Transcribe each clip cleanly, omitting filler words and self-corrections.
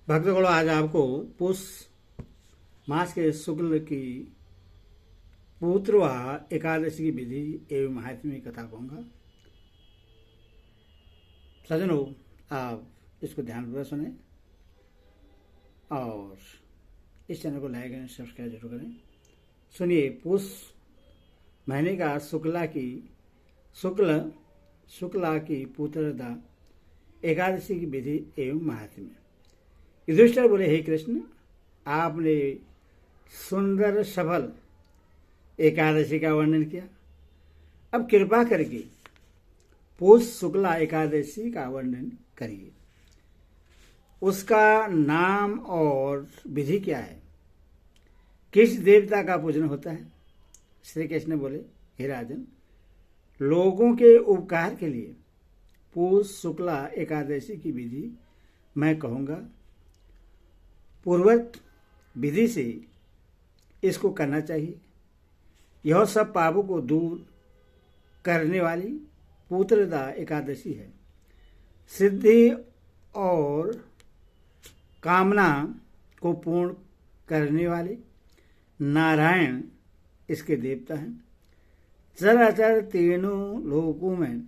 भक्तगणों, आज आपको पुष मास के शुक्ल की पूत्रवा एकादशी की विधि एवं महात्म्य की कथा कहूँगा। सज्जनों, आप इसको ध्यानपूर्वक सुने और इस चैनल को लाइक एंड सब्सक्राइब जरूर करें। सुनिए, पुष महीने का शुक्ला की पुत्रदा एकादशी की विधि एवं महात्म्य। युधिष्ठिर बोले, हे कृष्ण, आपने सुंदर सफल एकादशी का वर्णन किया। अब कृपा करके पुष शुक्ला एकादशी का वर्णन करिए। उसका नाम और विधि क्या है? किस देवता का पूजन होता है? श्री कृष्ण बोले, हे राजन, लोगों के उपकार के लिए पुष शुक्ला एकादशी की विधि मैं कहूँगा। पूर्वत विधि से इसको करना चाहिए। यह सब पापों को दूर करने वाली पुत्रदा एकादशी है। सिद्धि और कामना को पूर्ण करने वाले नारायण इसके देवता हैं। चराचर तीनों लोकों में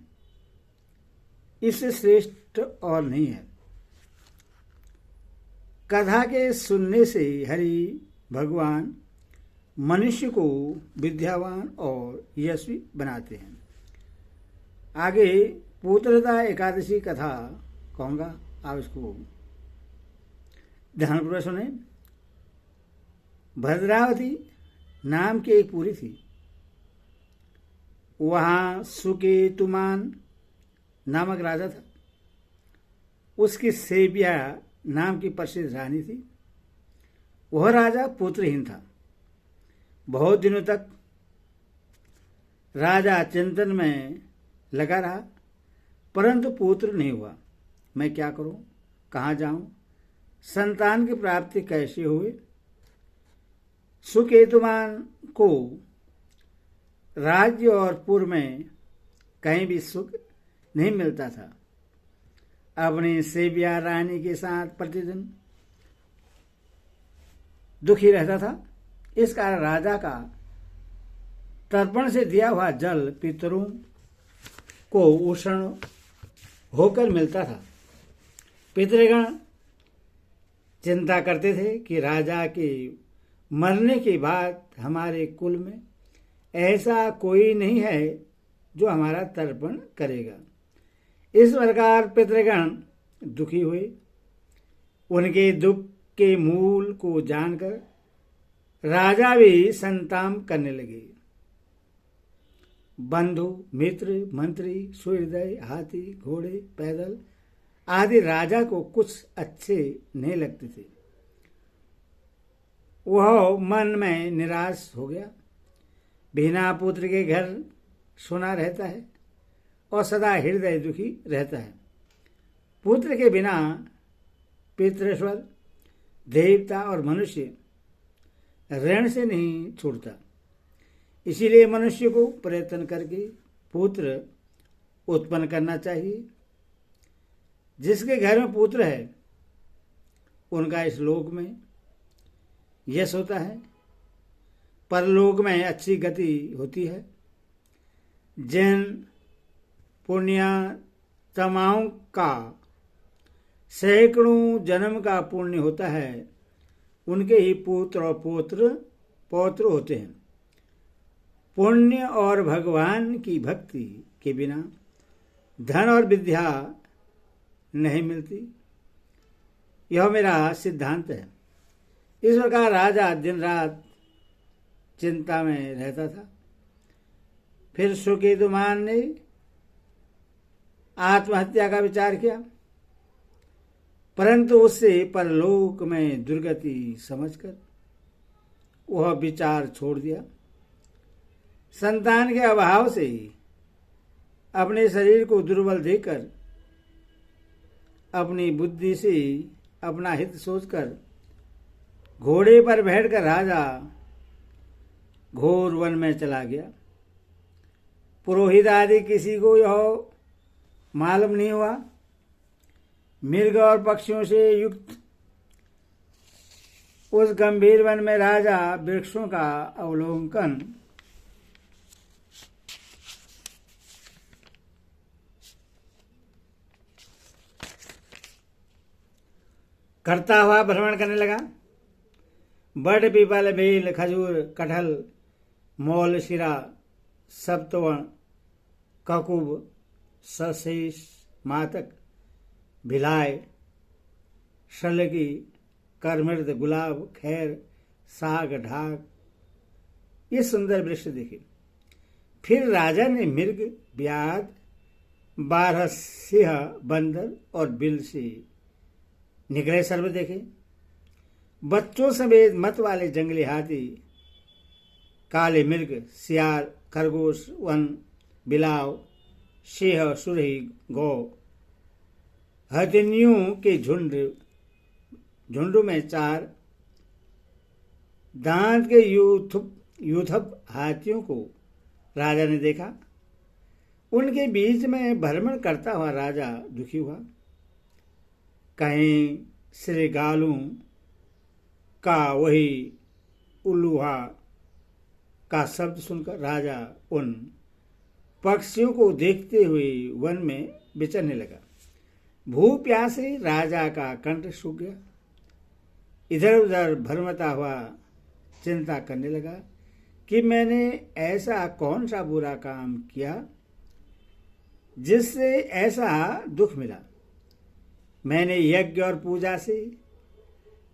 इससे श्रेष्ठ और नहीं है। कथा के सुनने से हरि भगवान मनुष्य को विद्यावान और यशस्वी बनाते हैं। आगे पुत्रदा एकादशी कथा कहूँगा, आप इसको ध्यानपूर्वक सुने। भद्रावती नाम की एक पुरी थी। वहाँ सुकेतुमान नामक राजा था। उसकी सेबिया नाम की प्रसिद्ध रानी थी। वह राजा पुत्रहीन था। बहुत दिनों तक राजा चिंतन में लगा रहा, परंतु पुत्र नहीं हुआ। मैं क्या करूं, कहाँ जाऊं, संतान की प्राप्ति कैसे हुए? सुकेतुमान को राज्य और पुर में कहीं भी सुख नहीं मिलता था। अपनी सेबिया रानी के साथ प्रतिदिन दुखी रहता था। इस कारण राजा का तर्पण से दिया हुआ जल पितरों को उष्ण होकर मिलता था। पितृगण चिंता करते थे कि राजा के मरने के बाद हमारे कुल में ऐसा कोई नहीं है जो हमारा तर्पण करेगा। इस प्रकार पितृगण दुखी हुए। उनके दुख के मूल को जानकर राजा भी संताप करने लगे। बंधु, मित्र, मंत्री, सुहृदय, हाथी, घोड़े, पैदल आदि राजा को कुछ अच्छे नहीं लगते थे। वह मन में निराश हो गया। बिना पुत्र के घर सुना रहता है और सदा हृदय दुखी रहता है। पुत्र के बिना पितृस्वर, देवता और मनुष्य ऋण से नहीं छूटता। इसीलिए मनुष्य को प्रयत्न करके पुत्र उत्पन्न करना चाहिए। जिसके घर में पुत्र है उनका इस लोक में यश होता है, परलोक में अच्छी गति होती है। जिन पुण्यात्माओं का सैकड़ों जन्म का पुण्य होता है, उनके ही पुत्र और पौत्र होते हैं। पुण्य और भगवान की भक्ति के बिना धन और विद्या नहीं मिलती। यह मेरा सिद्धांत है। इस प्रकार राजा दिन रात चिंता में रहता था। फिर सुकेतुमान ने आत्महत्या का विचार किया, परंतु उससे परलोक में दुर्गति समझकर वह विचार छोड़ दिया। संतान के अभाव से अपने शरीर को दुर्बल देकर अपनी बुद्धि से अपना हित सोचकर घोड़े पर बैठकर राजा घोर वन में चला गया। पुरोहित आदि किसी को यह मालूम नहीं हुआ। मृग और पक्षियों से युक्त उस गंभीर वन में राजा वृक्षों का अवलोकन करता हुआ भ्रमण करने लगा। बड़, पीपल, बेल, खजूर, कटहल, मौल, शिरा, सप्तवर्ण, ककुब, सशेष, मातक, भिलाय, शलगी, करमृद, गुलाब, खैर, साग, ढाक, ये सुंदर वृक्ष देखे। फिर राजा ने मिर्ग, ब्याद, 12 सिंह, बंदर और बिल से निकले सर्व देखे। बच्चों समेत मत वाले जंगली हाथी, काले मिर्ग, सियार, खरगोश, वन, बिलाव, सिंह, सुरही, गौ, हथिनियों के झुंड में 4 दांत के यूथप हाथियों को राजा ने देखा। उनके बीच में भ्रमण करता हुआ राजा दुखी हुआ। कहीं श्रीगालू का वही उल्लूहा का शब्द सुनकर राजा उन पक्षियों को देखते हुए वन में विचरने लगा। भूख प्यासे राजा का कंठ सूख गया। इधर उधर भ्रमता हुआ चिंता करने लगा कि मैंने ऐसा कौन सा बुरा काम किया जिससे ऐसा दुख मिला। मैंने यज्ञ और पूजा से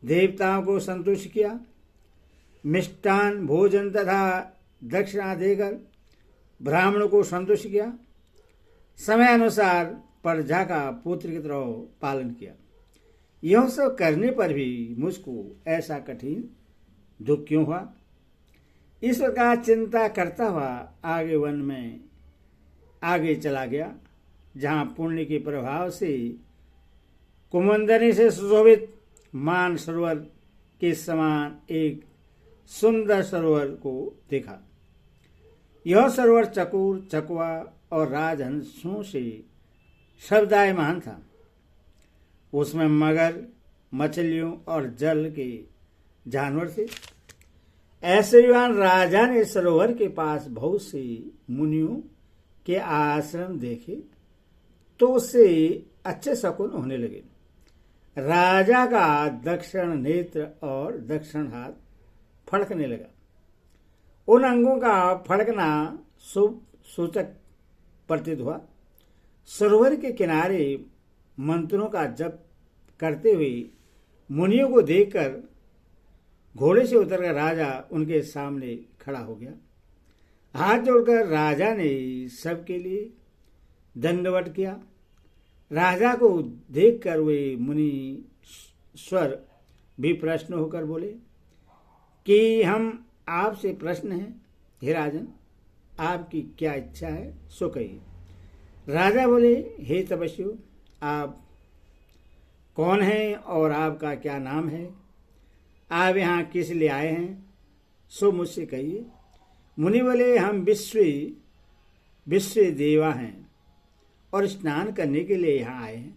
देवताओं को संतुष्ट किया, मिष्टान भोजन तथा दक्षिणा देकर ब्राह्मणों को संतुष्ट किया, समय अनुसार प्रजा का पुत्र की तरह पालन किया। यह सब करने पर भी मुझको ऐसा कठिन दुख क्यों हुआ? इस प्रकार चिंता करता हुआ आगे वन में आगे चला गया, जहां पुण्य के प्रभाव से कुमुदनी से सुशोभित मान सरोवर के समान एक सुंदर सरोवर को देखा। यह सरोवर चकोर, चकवा और राजहंसों से शब्दायमान था। उसमें मगर, मछलियों और जल के जानवर थे। ऐसे युवान राजा ने सरोवर के पास बहुत से मुनियों के आश्रम देखे तो उससे अच्छे शकुन होने लगे। राजा का दक्षिण नेत्र और दक्षिण हाथ फड़कने लगा। उन अंगों का फड़कना शुभ सूचक प्रतीत हुआ। सरोवर के किनारे मंत्रों का जप करते हुए मुनियों को देखकर घोड़े से उतरकर राजा उनके सामने खड़ा हो गया। हाथ जोड़कर राजा ने सबके लिए दंडवत किया। राजा को देखकर वे मुनि स्वर भी प्रश्न होकर बोले कि हम आपसे प्रश्न हैं, हे राजन, आपकी क्या इच्छा है सो कहिए। राजा बोले, हे तपस्वियों, आप कौन हैं और आपका क्या नाम है? आप यहाँ किस लिए आए हैं सो मुझसे कहिए। मुनि बोले, हम विश्व देवा हैं और स्नान करने के लिए यहाँ आए हैं।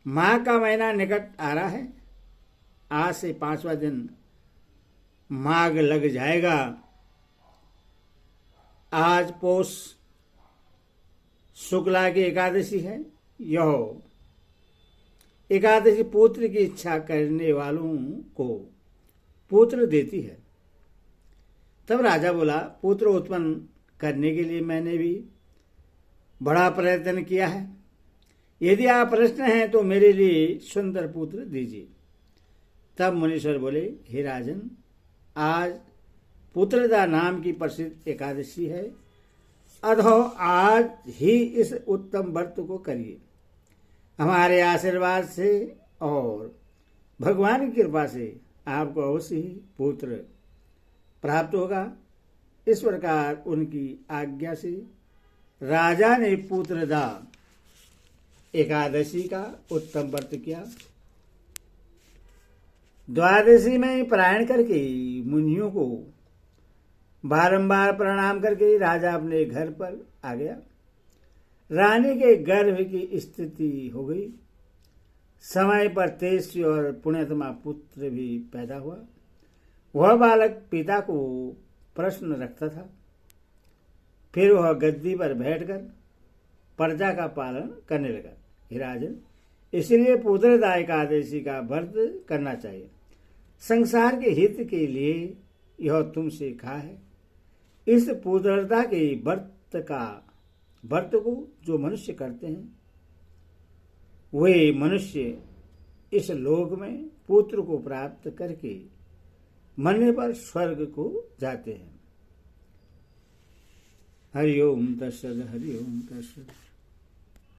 माघ का महीना निकट आ रहा है। आज से 5वां दिन माघ लग जाएगा। आज पौष शुक्ला की एकादशी है। यह एकादशी पुत्र की इच्छा करने वालों को पुत्र देती है। तब राजा बोला, पुत्र उत्पन्न करने के लिए मैंने भी बड़ा प्रयत्न किया है। यदि आप प्रश्न हैं तो मेरे लिए सुंदर पुत्र दीजिए। तब मुनीश्वर बोले, हे राजन, आज पुत्रदा नाम की प्रसिद्ध एकादशी है, अतः आज ही इस उत्तम व्रत को करिए। हमारे आशीर्वाद से और भगवान की कृपा से आपको अवश्य ही पुत्र प्राप्त होगा। इस प्रकार उनकी आज्ञा से राजा ने पुत्रदा एकादशी का उत्तम व्रत किया। द्वादशी में पारायण करके मुनियों को बारंबार प्रणाम करके राजा अपने घर पर आ गया। रानी के गर्भ की स्थिति हो गई। समय पर तेजस्वी और पुण्यतमा पुत्र भी पैदा हुआ। वह बालक पिता को प्रश्न रखता था। फिर वह गद्दी पर बैठकर प्रजा का पालन करने लगा। हे राजन, इसलिए पुत्रदा एकादशी का व्रत करना चाहिए। संसार के हित के लिए यह तुमसे कहा है। इस पुत्रदा के व्रत को जो मनुष्य करते हैं वे मनुष्य इस लोक में पुत्र को प्राप्त करके मरने पर स्वर्ग को जाते हैं। हरि ओम तत्सत, हरि ओम तत्सत।